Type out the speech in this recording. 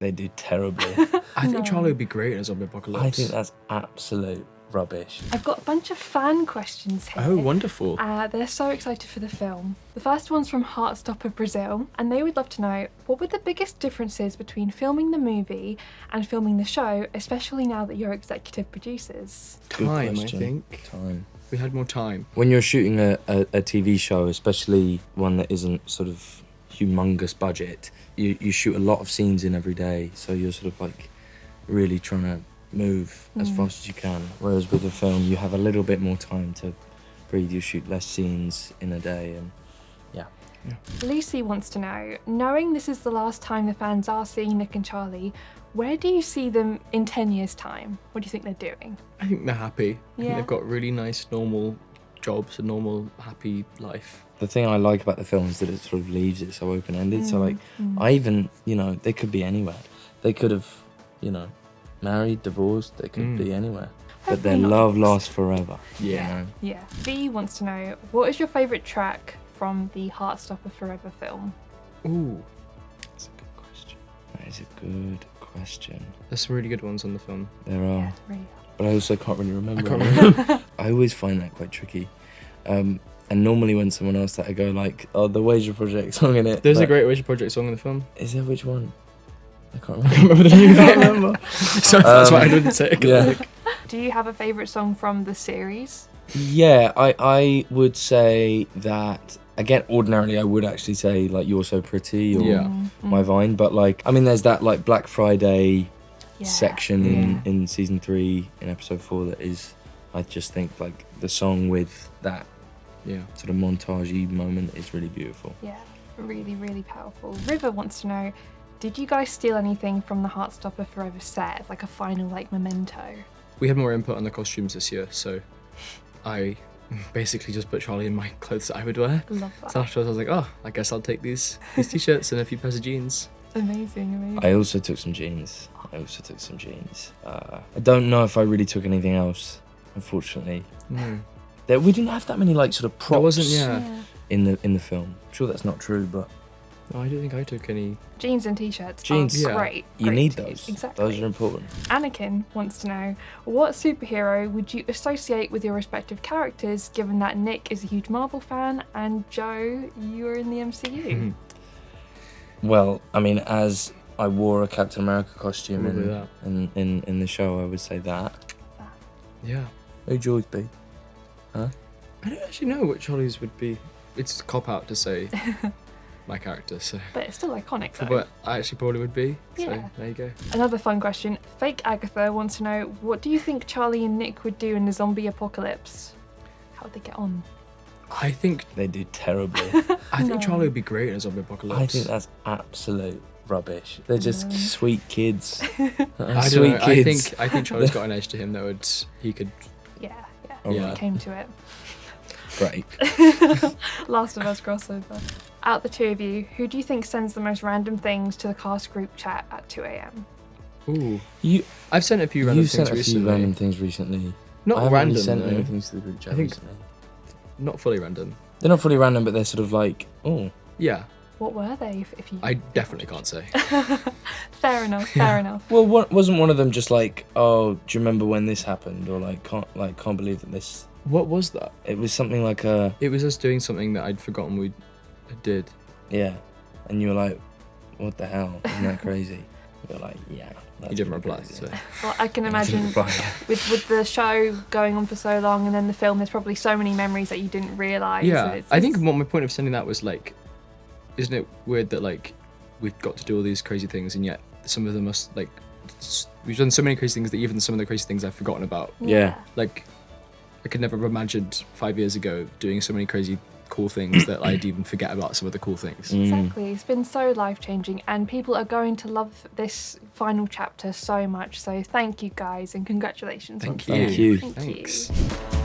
They do terribly. I think Charlie would be great in a zombie apocalypse. I think that's absolute rubbish. I've got a bunch of fan questions here. Oh, wonderful. They're so excited for the film. The first one's from Heartstopper Brazil, and they would love to know, what were the biggest differences between filming the movie and filming the show, especially now that you're executive producers? Good Time, question. I think. Time. We had more time. When you're shooting a TV show, especially one that isn't sort of humongous budget, you shoot a lot of scenes in every day, so you're sort of like really trying to move as fast as you can. Whereas with a film, you have a little bit more time to breathe. You shoot less scenes in a day, and yeah. Lucy wants to know, knowing this is the last time the fans are seeing Nick and Charlie, where do you see them in 10 years' time? What do you think they're doing? I think they're happy. I think Yeah. they've got really nice, normal jobs, a normal, happy life. The thing I like about the film is that it sort of leaves it so open-ended. So like, I even, they could be anywhere. They could have, married, divorced. They could be anywhere. But their Hopefully not love divorced. lasts forever. Yeah. Yeah. V wants to know, what is your favourite track from the Heartstopper Forever film? Ooh, That's a good question. That is a good question. there's some really good ones on the film. There are. Yeah, really. But I also can't really remember. I can't remember. I always find that quite tricky. And normally when someone else that I go like, oh, the Wager Project song in it. There's a but great Wish Project song in the film. Is there which one? I can't I remember. can't remember the name of I it. can't remember. So that's why I didn't say it. Yeah. Do you have a favourite song from the series? Yeah, I would say that, again, ordinarily I would actually say like You're So Pretty or Yeah. My Vine, but like, I mean, there's that like Black Friday Yeah. section in season 3 in episode 4 that is, I just think like the song with that Yeah. sort of montagey moment is really beautiful. Yeah, really, really powerful. River wants to know, did you guys steal anything from the Heartstopper Forever set, like a final like memento? We had more input on the costumes this year, so I basically just put Charlie in my clothes that I would wear. Love that. So afterwards I was like, oh, I guess I'll take these t-shirts and a few pairs of jeans. Amazing. I also took some jeans. I don't know if I really took anything else, unfortunately. No. We didn't have that many like sort of props That wasn't, yeah. in the film. I'm sure that's not true, but No, I don't think I took any. Jeans and t-shirts Jeans, are yeah. great. you great need to those. use. Exactly. Those are important. Anakin wants to know, what superhero would you associate with your respective characters, given that Nick is a huge Marvel fan and Joe, you're in the MCU? Well, I mean, as I wore a Captain America costume Probably that. in the show, I would say that. Yeah. Who'd yours be? Huh? I don't actually know what Charlie's would be. It's a cop-out to say my character, so... But it's still iconic though. But I actually probably would be, so Yeah. there you go. Another fun question. Fake Agatha wants to know, what do you think Charlie and Nick would do in the zombie apocalypse? How would they get on? I think They do terribly. Charlie would be great in a zombie apocalypse. I think that's absolute rubbish. They're just sweet kids. I don't Sweet know. kids. I think Charlie's got an edge to him that he could. Yeah. All Yeah. It came to it. Great. Last of Us crossover. Out the two of you, who do you think sends the most random things to the cast group chat at 2 a.m? Ooh. You I've sent a few random you've things sent a recently. few random things recently. Not I haven't random. really sent though. many things to the group chat I think- recently. Not fully random. They're not fully random, but they're sort of like, oh, Yeah. What were they, if you... I definitely can't say. Fair enough. well, wasn't one of them just like, oh, do you remember when this happened, or can't believe that this? What was that? It was something like a It was us doing something that I'd forgotten we did. yeah, and you were like, what the hell? Isn't that crazy? You're like, yeah. That's You didn't pretty reply, crazy. so. Well, I can I imagine didn't reply. with the show going on for so long and then the film, there's probably so many memories that you didn't realise. Yeah, and I think what my point of sending that was like, isn't it weird that like we've got to do all these crazy things and yet some of them must like we've done so many crazy things that even some of the crazy things I've forgotten about. Yeah. Like I could never have imagined 5 years ago doing so many crazy cool things that I'd even forget about some of the cool things. Exactly. It's been so life-changing and people are going to love this final chapter so much. So thank you guys and congratulations. Thank once you. again. Thank you. Thank you. Thanks.